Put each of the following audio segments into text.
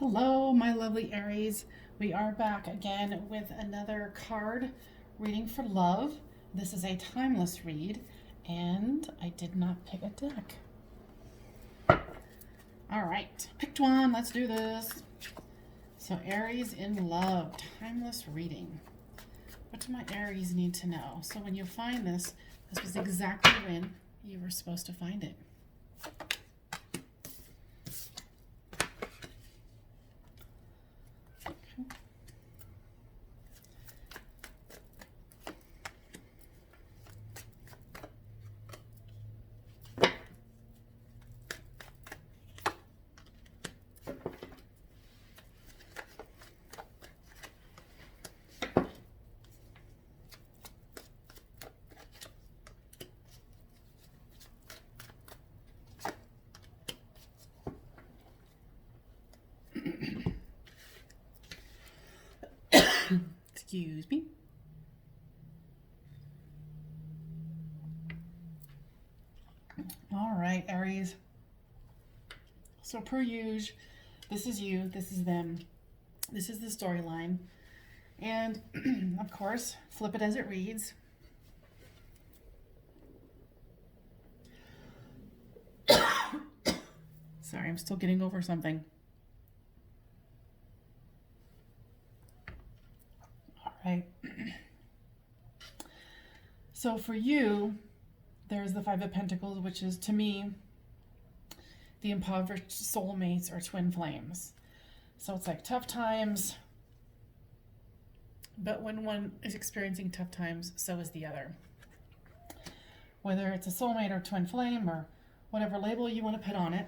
Hello, my lovely Aries. We are back again with another card reading for love. This is a timeless read, and I did not pick a deck. All right, picked one. Let's do this. So, Aries in love, timeless reading. What do my Aries need to know? So, when you find this, this was exactly when you were supposed to find it. Excuse me. All right, Aries. So per usual, this is you, this is them, this is the storyline. And of course, flip it as it reads. Sorry, I'm still getting over something. All right. So for you, there's the Five of Pentacles, which is, to me, the impoverished soulmates or twin flames. So it's like tough times, but when one is experiencing tough times, so is the other. Whether it's a soulmate or twin flame or whatever label you want to put on it.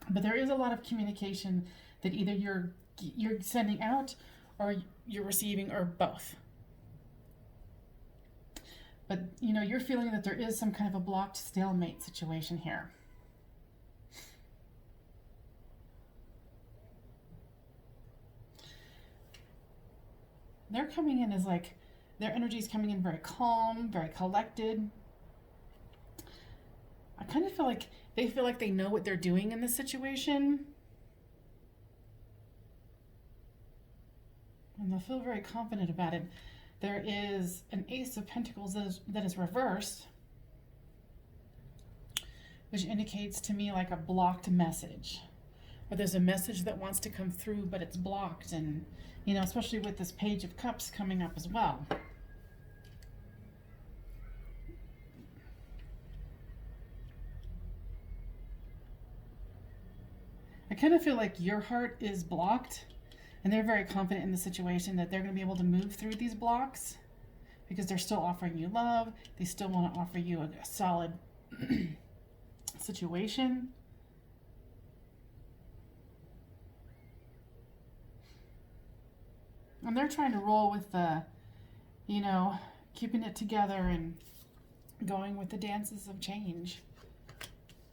But there is a lot of communication that either you're sending out or you're receiving, or both. But, you know, you're feeling that there is some kind of a blocked stalemate situation here. They're coming in as like, their energy is coming in very calm, very collected. I kind of feel like they know what they're doing in this situation. And they'll feel very confident about it. There is an Ace of Pentacles that is reversed, which indicates to me like a blocked message. Or there's a message that wants to come through, but it's blocked. And, you know, especially with this Page of Cups coming up as well. I kind of feel like your heart is blocked, and they're very confident in the situation that they're going to be able to move through these blocks because they're still offering you love. They still want to offer you a solid situation. And they're trying to roll with the, you know, keeping it together and going with the dances of change.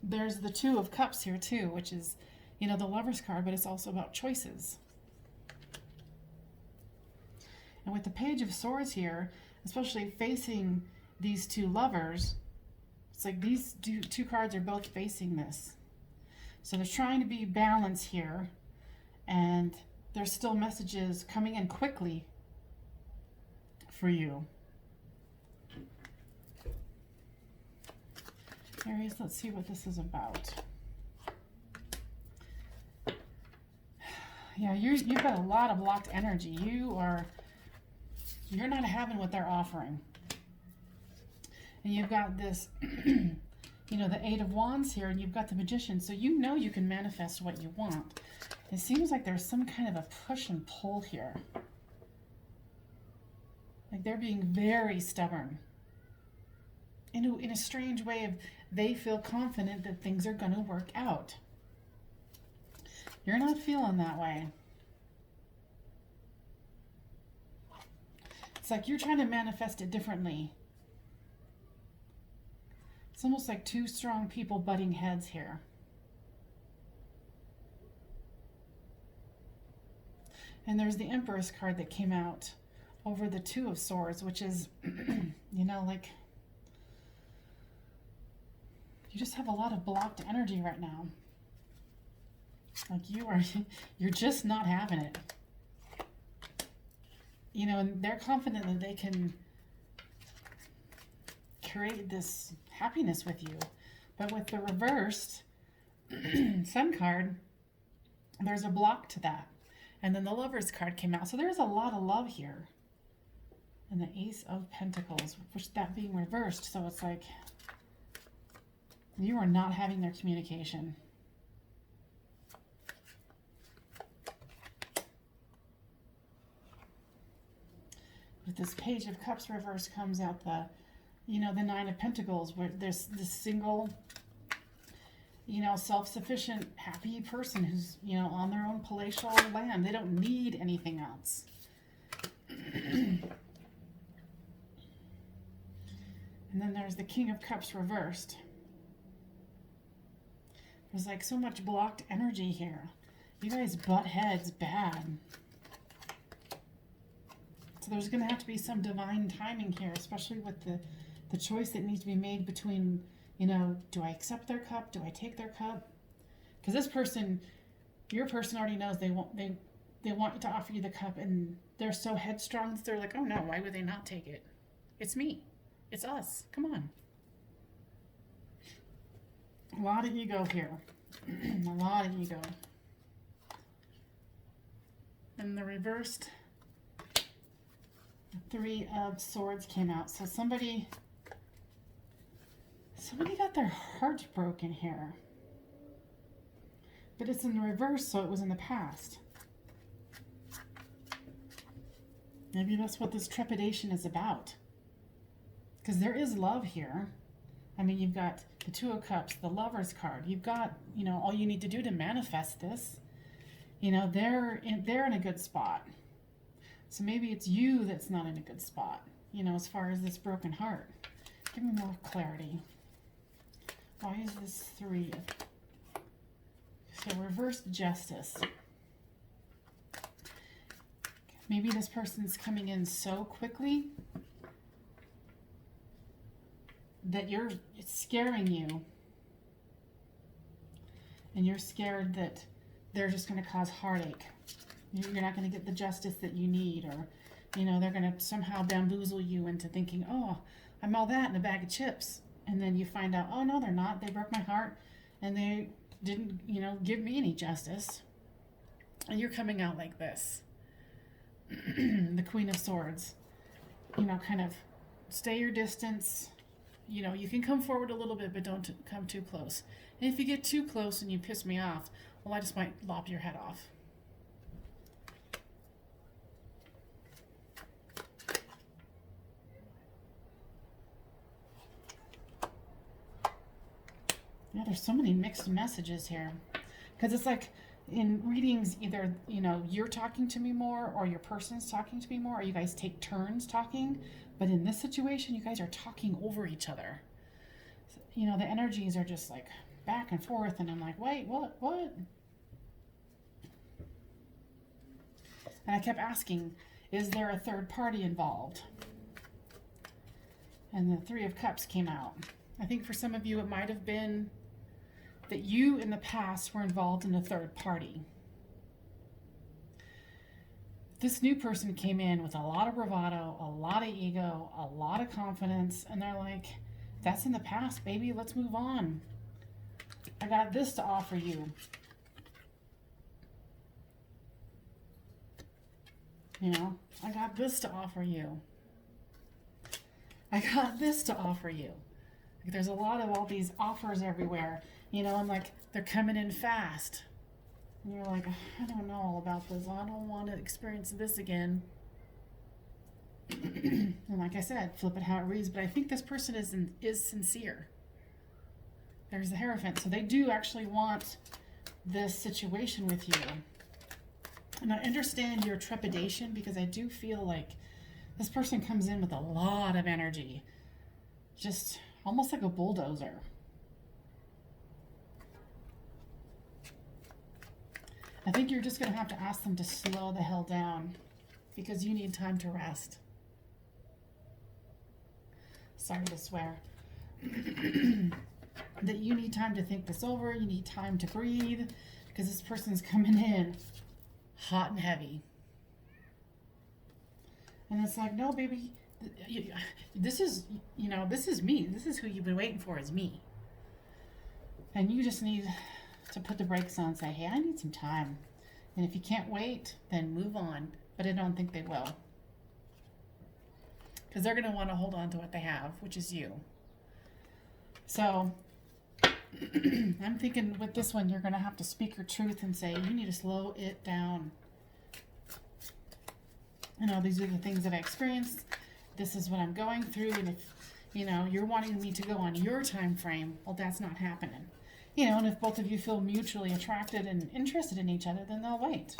There's the Two of Cups here too, which is, you know, the Lover's card, but it's also about choices. And with the Page of Swords here, especially facing these two lovers, it's like these two cards are both facing this. So there's trying to be balance here, and there's still messages coming in quickly for you. Aries, let's see what this is about. Yeah, you've got a lot of blocked energy. You're not having what they're offering. And you've got this, you know, the Eight of Wands here, and you've got the Magician. So you know you can manifest what you want. It seems like there's some kind of a push and pull here. Like they're being very stubborn. In a strange way of, they feel confident that things are going to work out. You're not feeling that way. It's like you're trying to manifest it differently. It's almost like two strong people butting heads here. And there's the Empress card that came out over the Two of Swords, which is, you know, like, you just have a lot of blocked energy right now. Like you're just not having it. You know, and they're confident that they can create this happiness with you. But with the reversed Sun card, there's a block to that. And then the Lover's card came out. So there's a lot of love here. And the Ace of Pentacles, which that being reversed. So it's like you are not having their communication. With this Page of Cups reverse comes out the, you know, the Nine of Pentacles, where there's this single, you know, self-sufficient, happy person who's, you know, on their own palatial land. They don't need anything else. And then there's the King of Cups reversed. There's like so much blocked energy here. You guys butt heads bad. So there's going to have to be some divine timing here, especially with the choice that needs to be made between, you know, do I accept their cup? Do I take their cup? Because this person, your person already knows they want to offer you the cup, and they're so headstrong that they're like, oh no, why would they not take it? It's me. It's us. Come on. A lot of ego here. A lot of ego. And the reversed Three of Swords came out. So somebody got their heart broken here. But it's in the reverse, so it was in the past. Maybe that's what this trepidation is about. Because there is love here. I mean, you've got the Two of Cups, the Lover's card. You've got, you know, all you need to do to manifest this. You know, they're in a good spot. So maybe it's you that's not in a good spot, you know, as far as this broken heart. Give me more clarity. Why is this 3? So reversed Justice. Maybe this person's coming in so quickly that it's scaring you. And you're scared that they're just going to cause heartache. You're not going to get the justice that you need, or, you know, they're going to somehow bamboozle you into thinking, oh, I'm all that in a bag of chips. And then you find out, oh, no, they're not. They broke my heart, and they didn't, you know, give me any justice. And you're coming out like this. The Queen of Swords. You know, kind of stay your distance. You know, you can come forward a little bit, but don't come too close. And if you get too close and you piss me off, well, I just might lop your head off. Yeah, there's so many mixed messages here. Because it's like in readings, either, you know, you're talking to me more, or your person's talking to me more, or you guys take turns talking. But in this situation, you guys are talking over each other. So, you know, the energies are just like back and forth, and I'm like, wait, what? And I kept asking, is there a third party involved? And the Three of Cups came out. I think for some of you, it might have been that you in the past were involved in a third party. This new person came in with a lot of bravado, a lot of ego, a lot of confidence, and they're like, that's in the past, baby, let's move on. I got this to offer you. You know, I got this to offer you. I got this to offer you. Like, there's a lot of all these offers everywhere, you know, and like they're coming in fast. And you're like, I don't know all about this. I don't want to experience this again. And like I said, flip it how it reads. But I think this person is sincere. There's the Hierophant. So they do actually want this situation with you. And I understand your trepidation, because I do feel like this person comes in with a lot of energy. Just almost like a bulldozer. I think you're just going to have to ask them to slow the hell down, because you need time to rest. Sorry to swear. That you need time to think this over. You need time to breathe, because this person's coming in hot and heavy. And it's like, no, baby, this is, this is me. This is who you've been waiting for, is me. And you just need to put the brakes on and say, hey, I need some time. And if you can't wait, then move on. But I don't think they will. Because they're going to want to hold on to what they have, which is you. So I'm thinking with this one, you're going to have to speak your truth and say, you need to slow it down. These are the things that I experienced. This is what I'm going through. And if, you're wanting me to go on your time frame, well, that's not happening. And if both of you feel mutually attracted and interested in each other, then they'll wait.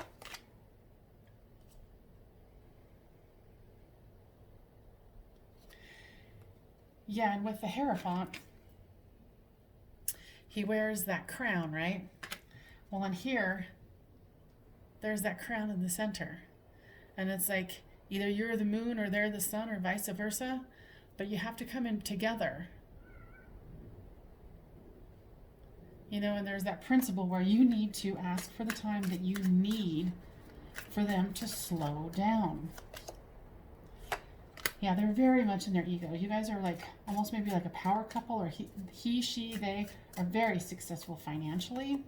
Yeah, and with the Hierophant, he wears that crown, right? Well, on here, there's that crown in the center. And it's like, either you're the moon or they're the sun or vice versa, but you have to come in together. And there's that principle where you need to ask for the time that you need for them to slow down. Yeah, they're very much in their ego. You guys are like almost maybe like a power couple, or he, she, they are very successful financially.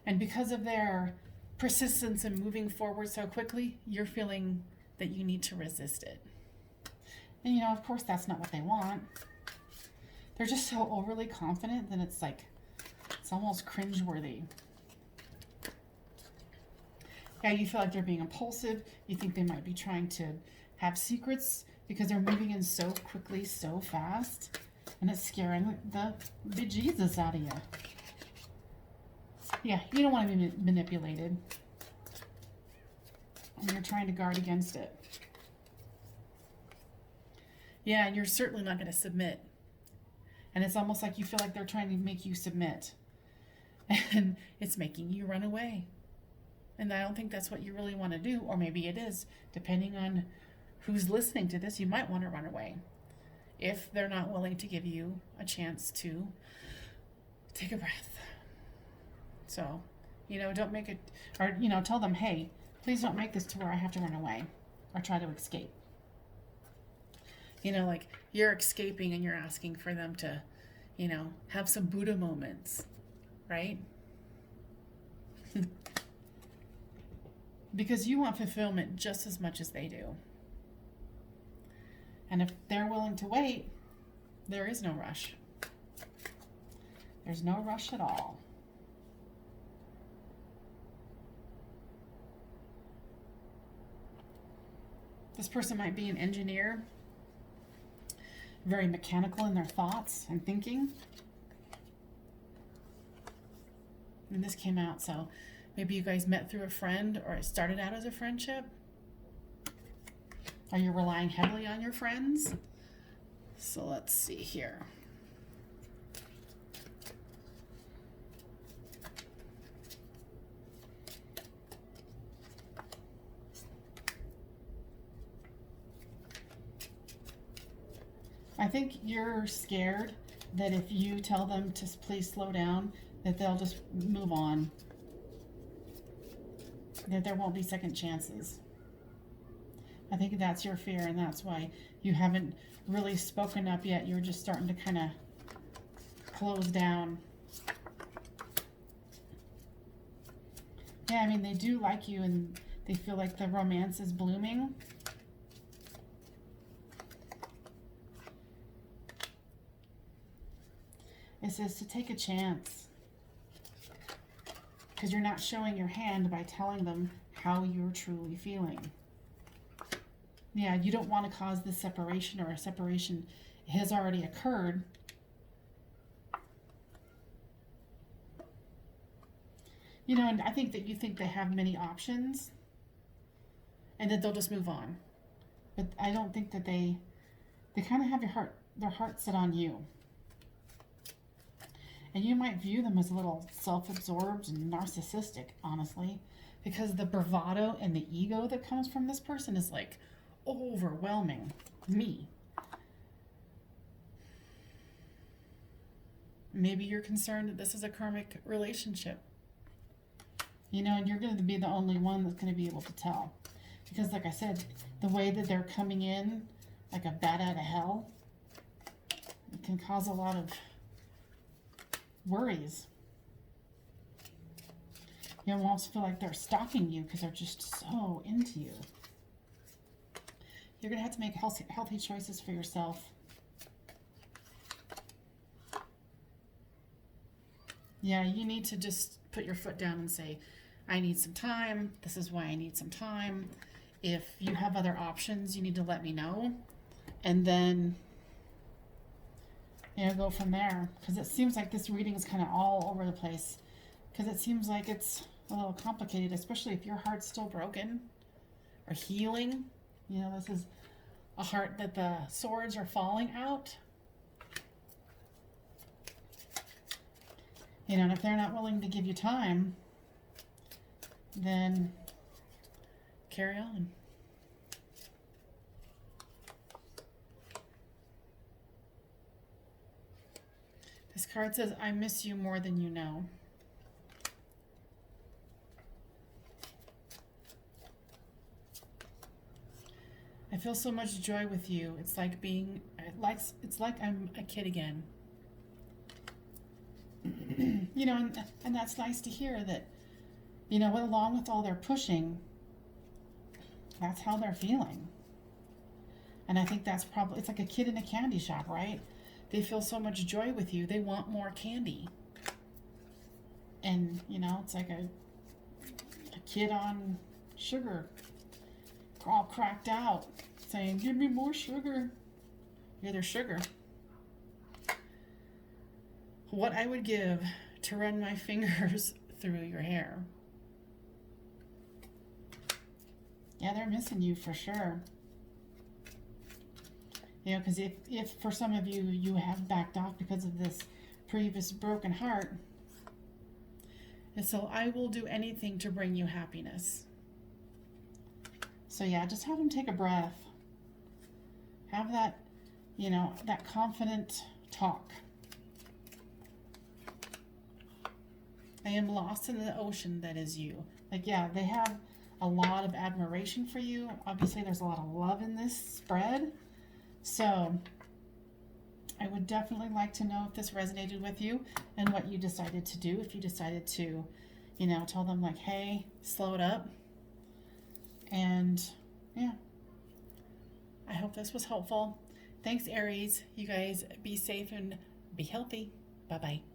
And because of their persistence in moving forward so quickly, you're feeling that you need to resist it. And of course, that's not what they want. They're just so overly confident that it's like, it's almost cringeworthy. Yeah, you feel like they're being impulsive. You think they might be trying to have secrets because they're moving in so quickly, so fast. And it's scaring the bejesus out of you. Yeah, you don't want to be manipulated. And you're trying to guard against it. Yeah, and you're certainly not going to submit. And it's almost like you feel like they're trying to make you submit. And it's making you run away. And I don't think that's what you really want to do. Or maybe it is. Depending on who's listening to this, you might want to run away. If they're not willing to give you a chance to take a breath. So, don't make it, or, tell them, hey, please don't make this to where I have to run away or try to escape. Like you're escaping and you're asking for them to, have some Buddha moments, right? Because you want fulfillment just as much as they do. And if they're willing to wait, there is no rush. There's no rush at all. This person might be an engineer, very mechanical in their thoughts and thinking. And this came out, so maybe you guys met through a friend or it started out as a friendship. Are you relying heavily on your friends? So let's see here. I think you're scared that if you tell them to please slow down, that they'll just move on. That there won't be second chances. I think that's your fear, and that's why you haven't really spoken up yet. You're just starting to kind of close down. Yeah, I mean, they do like you, and they feel like the romance is blooming. It says to take a chance. Because you're not showing your hand by telling them how you're truly feeling. Yeah, you don't want to cause this separation, or a separation has already occurred. And I think that you think they have many options and that they'll just move on. But I don't think that they kind of have their heart set on you. And you might view them as a little self-absorbed and narcissistic, honestly, because the bravado and the ego that comes from this person is like overwhelming me. Maybe you're concerned that this is a karmic relationship. You know, and you're going to be the only one that's going to be able to tell. Because like I said, the way that they're coming in, like a bat out of hell, it can cause a lot of worries. You almost feel like they're stalking you because they're just so into you. You're going to have to make healthy choices for yourself. Yeah, you need to just put your foot down and say, I need some time. This is why I need some time. If you have other options, you need to let me know. And then, you know, go from there. Because it seems like this reading is kind of all over the place. Because it seems like it's a little complicated, especially if your heart's still broken or healing. You know, this is a heart that the swords are falling out. You know, and if they're not willing to give you time, then carry on. This card says, I miss you more than you know. I feel so much joy with you. It's like I'm a kid again. You know, and that's nice to hear that, you know, along with all their pushing, that's how they're feeling. And I think that's probably, it's like a kid in a candy shop, right? They feel so much joy with you, they want more candy. And, you know, it's like a kid on sugar, all cracked out, saying, give me more sugar. You're their sugar. What I would give to run my fingers through your hair. Yeah, they're missing you for sure. You know, because if for some of you, you have backed off because of this previous broken heart, and so I will do anything to bring you happiness. So yeah, just have them take a breath. Have that, you know, that confident talk. I am lost in the ocean that is you. Like, yeah, they have a lot of admiration for you. Obviously, there's a lot of love in this spread. So I would definitely like to know if this resonated with you and what you decided to do. If you decided to, you know, tell them like, hey, slow it up. And yeah, I hope this was helpful. Thanks, Aries. You guys be safe and be healthy. Bye-bye.